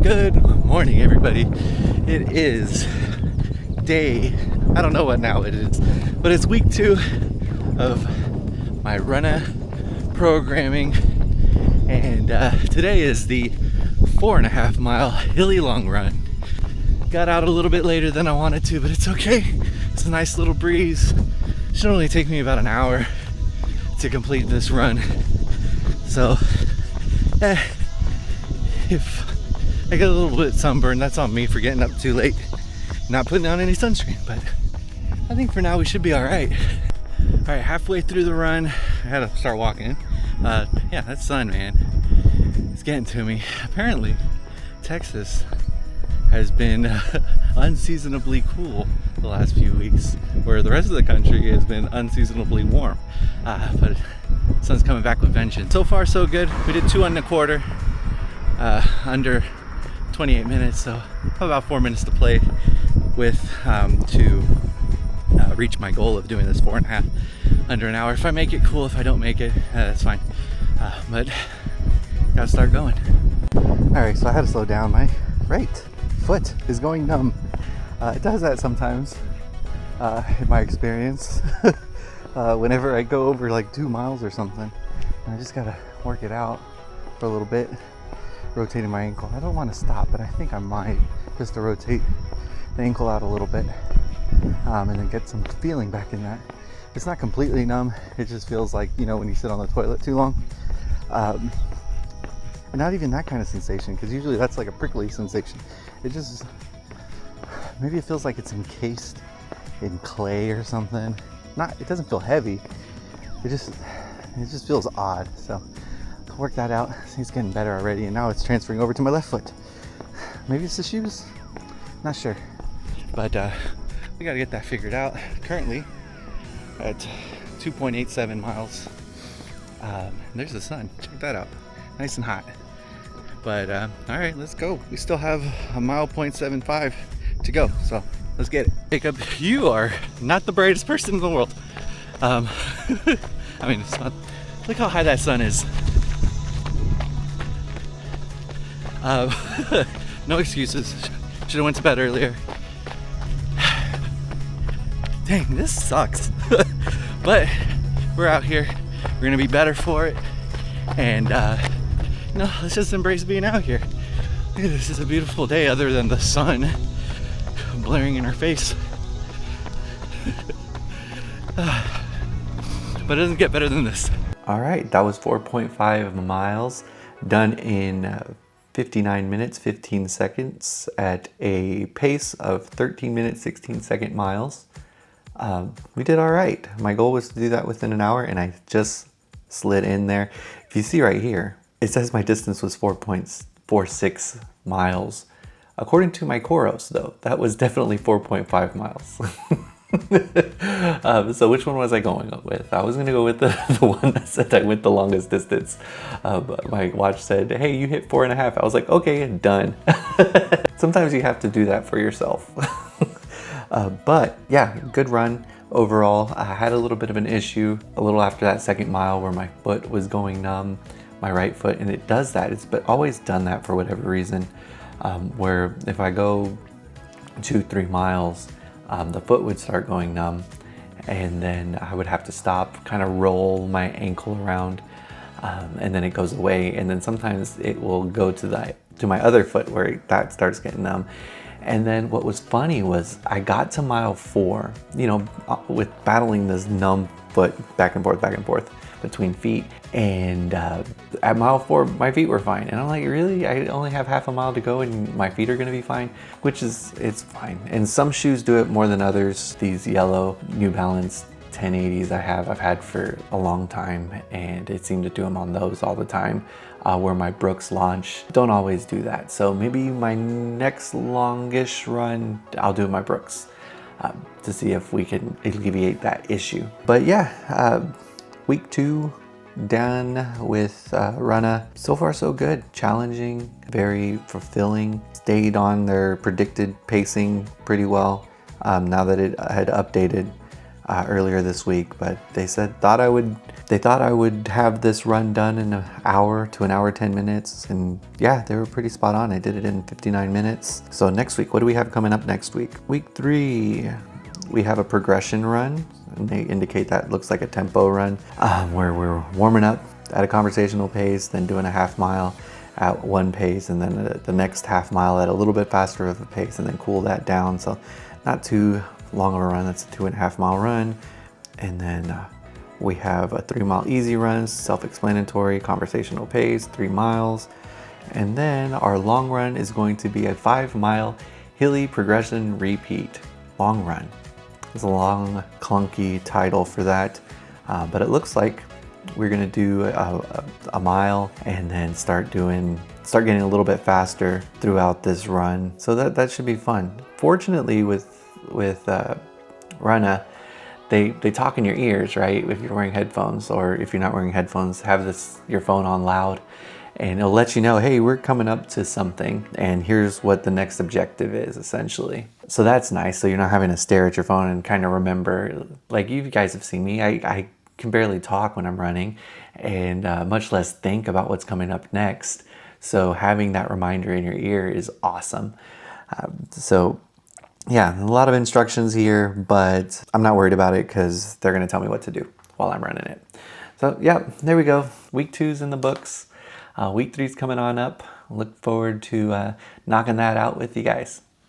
Good morning, everybody. It is I don't know what now it is, but it's week 2 of my Runna programming, and today is the 4.5 mile Hilly Long run. Got out a little bit later than I wanted to, but it's okay. It's a nice little breeze. Should only take me about an hour to complete this run. So, if I get a little bit sunburned, that's on me for getting up too late, not putting on any sunscreen, but I think for now we should be all right. All right, halfway through the run, I had to start walking. Yeah, that sun, man, it's getting to me. Apparently, Texas has been unseasonably cool the last few weeks, where the rest of the country has been unseasonably warm. But the sun's coming back with vengeance. So far, so good. We did 2.25, under 28 minutes, so about 4 minutes to play with to reach my goal of doing this 4.5 under an hour. If I make it, cool. If I don't make it, that's fine. But gotta start going. All right, so I had to slow down. My right foot is going numb. It does that sometimes, in my experience. Whenever I go over like 2 miles or something, and I just gotta work it out for a little bit. Rotating my ankle. I don't want to stop, but I think I might, just to rotate the ankle out a little bit, and then get some feeling back in that. It's not completely numb. It just feels like, you know, when you sit on the toilet too long. And not even that kind of sensation, because usually that's like a prickly sensation. It just, maybe it feels like it's encased in clay or something. It doesn't feel heavy. It just feels odd. So work that out. It's getting better already, and now it's transferring over to my left foot. Maybe it's the shoes, not sure, but we got to get that figured out. Currently at 2.87 miles. There's the sun, check that out, nice and hot. But all right, let's go. We still have 1.75 miles to go, so let's get it. Jacob, you are not the brightest person in the world. I mean, it's not, look how high that sun is. No excuses. Should have went to bed earlier. Dang, this sucks. But we're out here. We're gonna be better for it. And let's just embrace being out here. This is a beautiful day, other than the sun blaring in our face. But it doesn't get better than this. All right, that was 4.5 miles done in 59 minutes, 15 seconds at a pace of 13 minutes, 16 second miles. We did all right. My goal was to do that within an hour, and I just slid in there. If you see right here, it says my distance was 4.46 miles. According to my Coros, though, that was definitely 4.5 miles. So which one was I going with? I was going to go with the one that said I went the longest distance. But my watch said, hey, you hit 4.5. I was like, okay, done. Sometimes you have to do that for yourself. But yeah, good run overall. I had a little bit of an issue a little after that second mile where my foot was going numb, my right foot, and it does that. It's always done that for whatever reason, where if I go 2-3 miles, the foot would start going numb, and then I would have to stop, kind of roll my ankle around, and then it goes away. And then sometimes it will go to my other foot where that starts getting numb. And then what was funny was I got to mile 4, with battling this numb foot back and forth between feet. And at mile 4, my feet were fine. And I'm like, really? I only have half a mile to go and my feet are gonna be fine? It's fine. And some shoes do it more than others. These yellow New Balance 1080s I've had for a long time, and it seemed to do them on those all the time. Where my Brooks launch don't always do that. So maybe my next longish run, I'll do my Brooks to see if we can alleviate that issue. But yeah, week 2 done with Runna. So far so good. Challenging, very fulfilling. Stayed on their predicted pacing pretty well. Now that it had updated, earlier this week, but they thought I would have this run done in an hour to an hour 10 minutes, and yeah, they were pretty spot on. I did it in 59 minutes. So next week, what do we have coming up next week? Week 3, we have a progression run, and they indicate that looks like a tempo run, where we're warming up at a conversational pace, then doing a half mile at one pace, and then the next half mile at a little bit faster of a pace, and then cool that down. So not too long of a run. That's a 2.5 mile run. And then we have a 3 mile easy run, self-explanatory, conversational pace, 3 miles. And then our long run is going to be a 5 mile Hilly progression repeat long run. It's a long, clunky title for that, but it looks like we're gonna do a mile and then start getting a little bit faster throughout this run. So that should be fun. Fortunately, with Runna, they talk in your ears, right? If you're wearing headphones, or if you're not wearing headphones, have your phone on loud, and it'll let you know, hey, we're coming up to something, and here's what the next objective is, essentially. So that's nice. So you're not having to stare at your phone and kind of remember. Like, you guys have seen me, I can barely talk when I'm running, and much less think about what's coming up next. So having that reminder in your ear is awesome. So yeah, a lot of instructions here, but I'm not worried about it because they're going to tell me what to do while I'm running it. So yeah, there we go. Week 2's in the books. Week 3's coming on up. Look forward to knocking that out with you guys.